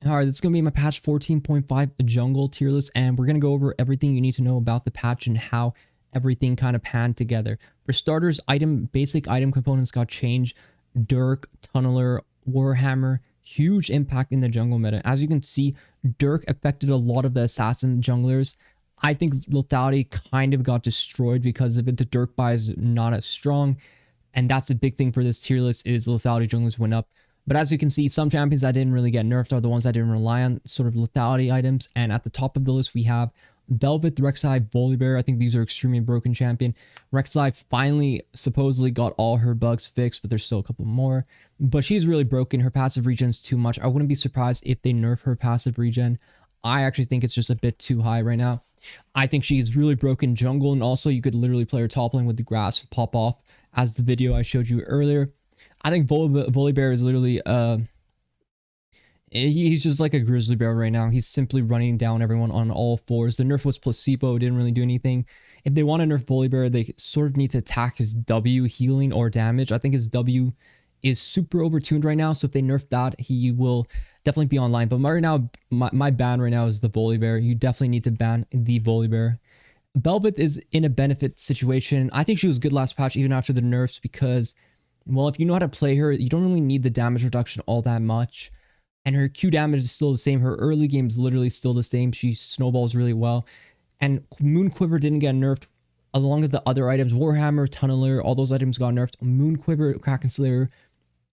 All right, this is going to be my patch 14.5 jungle tier list, and we're going to go over everything you need to know about the patch and how everything kind of panned together. For starters, basic item components got changed. Dirk, Tunneler, Warhammer, huge impact in the jungle meta. As you can see, Dirk affected a lot of the assassin junglers. I think Lethality kind of got destroyed because of it. The Dirk buy is not as strong, and that's the big thing for this tier list is Lethality junglers went up. But as you can see, some champions that didn't really get nerfed are the ones that didn't rely on sort of lethality items. And at the top of the list, we have Velvet, Rek'sai, Volibear. I think these are extremely broken champion. Rek'sai finally supposedly got all her bugs fixed, but there's still a couple more. But she's really broken. Her passive regen's too much. I wouldn't be surprised if they nerf her passive regen. I actually think it's just a bit too high right now. I think she's really broken jungle, and also you could literally play her top lane with the grass pop off, as the video I showed you earlier. I think Volibear is literally, he's just like a grizzly bear right now. He's simply running down everyone on all fours. The nerf was placebo, it didn't really do anything. If they want to nerf Volibear, they sort of need to attack his W healing or damage. I think his W is super overtuned right now, so if they nerf that, he will definitely be online. But right now, my ban right now is the Volibear. You definitely need to ban the Volibear. Velvet is in a benefit situation. I think she was good last patch, even after the nerfs, because, well, if you know how to play her, you don't really need the damage reduction all that much. And her Q damage is still the same. Her early game is literally still the same. She snowballs really well. And Moon Quiver didn't get nerfed along with the other items. Warhammer, Tunneler, all those items got nerfed. Moon Quiver, Kraken Slayer,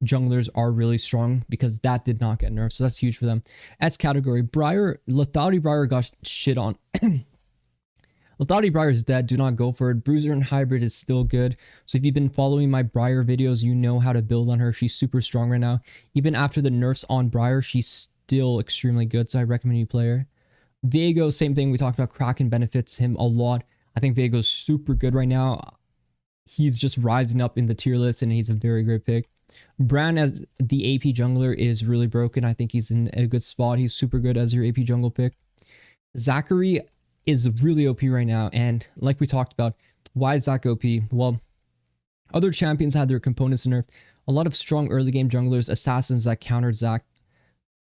junglers are really strong because that did not get nerfed. So that's huge for them. S category, Briar, Lethality Briar got shit on. Lethality Briar is dead. Do not go for it. Bruiser and Hybrid is still good. So if you've been following my Briar videos, you know how to build on her. She's super strong right now. Even after the nerfs on Briar, she's still extremely good. So I recommend you play her. Viego, same thing. We talked about Kraken benefits him a lot. I think Viego's super good right now. He's just rising up in the tier list, and he's a very great pick. Bran as the AP jungler is really broken. I think he's in a good spot. He's super good as your AP jungle pick. Zachary is really OP right now, and like we talked about, why is Zach OP? Well, other champions had their components nerfed. A lot of strong early game junglers, assassins that countered Zach,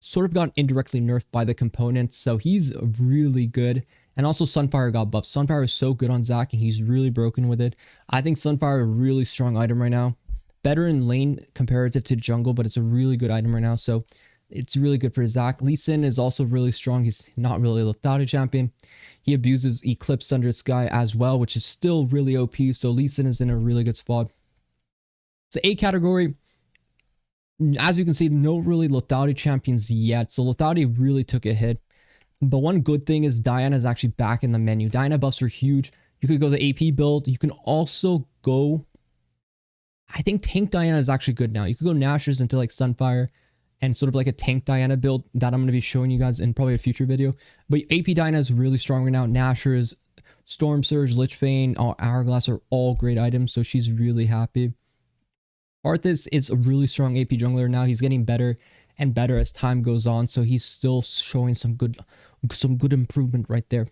sort of got indirectly nerfed by the components, so he's really good. And also Sunfire got buffed. Sunfire is so good on Zach, and he's really broken with it. I think Sunfire is a really strong item right now. Better in lane comparative to jungle, but it's a really good item right now, so it's really good for Zach. Lee Sin is also really strong. He's not really a lethality champion. He abuses Eclipse Under Sky as well, which is still really OP. So Lee Sin is in a really good spot. So A category, as you can see, no really lethality champions yet. So lethality really took a hit. But one good thing is Diana is actually back in the menu. Diana buffs are huge. You could go the AP build. You can also go, I think Tank Diana is actually good now. You could go Nashers into like Sunfire and sort of like a tank Diana build that I'm going to be showing you guys in probably a future video. But AP Diana is really strong right now. Nashers, Storm Surge, Lich Bane, Hourglass are all great items, so she's really happy. Arthas is a really strong AP jungler now. He's getting better and better as time goes on, so he's still showing some good improvement right there.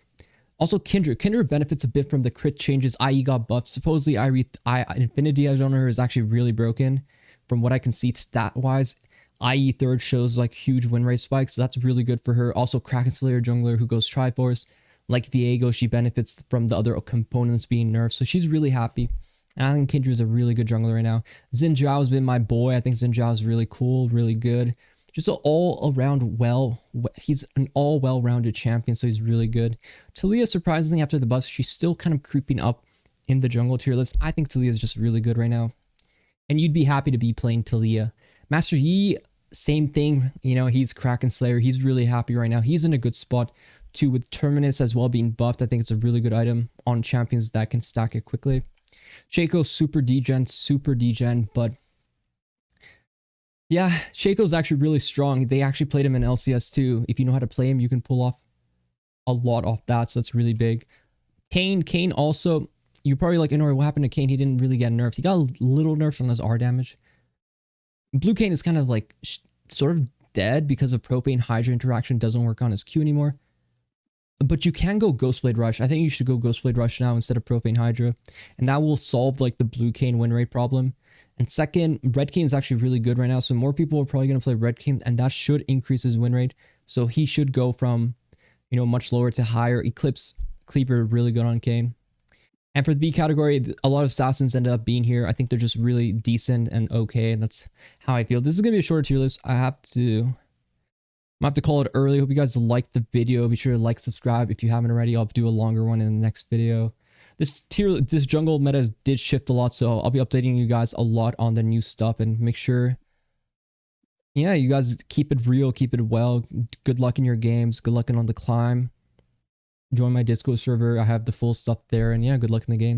Also Kindred. Kindred benefits a bit from the crit changes. IE got buffed. Supposedly Infinity Edge on her is actually really broken from what I can see stat-wise. IE third shows like huge win rate spikes, so that's really good for her. Also Kraken Slayer jungler who goes Triforce. Like Viego, she benefits from the other components being nerfed, so she's really happy. And I think Kindred is a really good jungler right now. Xin Zhao has been my boy. I think Xin Zhao is really cool, really good. Just an all-around he's an all well-rounded champion, so he's really good. Taliyah, surprisingly, after the buff, she's still kind of creeping up in the jungle tier list. I think Taliyah is just really good right now. And you'd be happy to be playing Taliyah. Master Yi, same thing. You know, he's Kraken Slayer. He's really happy right now. He's in a good spot, too, with Terminus as well being buffed. I think it's a really good item on champions that can stack it quickly. Shaco, super degen, but yeah, Shaco's actually really strong. They actually played him in LCS too. If you know how to play him, you can pull off a lot off that, so that's really big. Kayn also, you're probably like, Inori, what happened to Kayn? He didn't really get nerfed. He got a little nerfed on his R damage. Blue Kayn is kind of like sort of dead because of Propane Hydra interaction doesn't work on his Q anymore. But you can go Ghostblade Rush. I think you should go Ghostblade Rush now instead of Propane Hydra. And that will solve like the Blue Kayn win rate problem. And second, Red Kayn is actually really good right now. So more people are probably going to play Red Kayn, and that should increase his win rate. So he should go from, much lower to higher. Eclipse Cleaver really good on Kayn. And for the B category, a lot of assassins ended up being here. I think they're just really decent and okay, and that's how I feel. This is gonna be a shorter tier list. I'm gonna have to call it early. Hope you guys liked the video. Be sure to like, subscribe if you haven't already. I'll do a longer one in the next video. This jungle meta did shift a lot, so I'll be updating you guys a lot on the new stuff, and make sure, yeah, you guys keep it real, keep it well. Good luck in your games. Good luck on the climb. Join my Discord server. I have the full stuff there, and yeah, good luck in the game.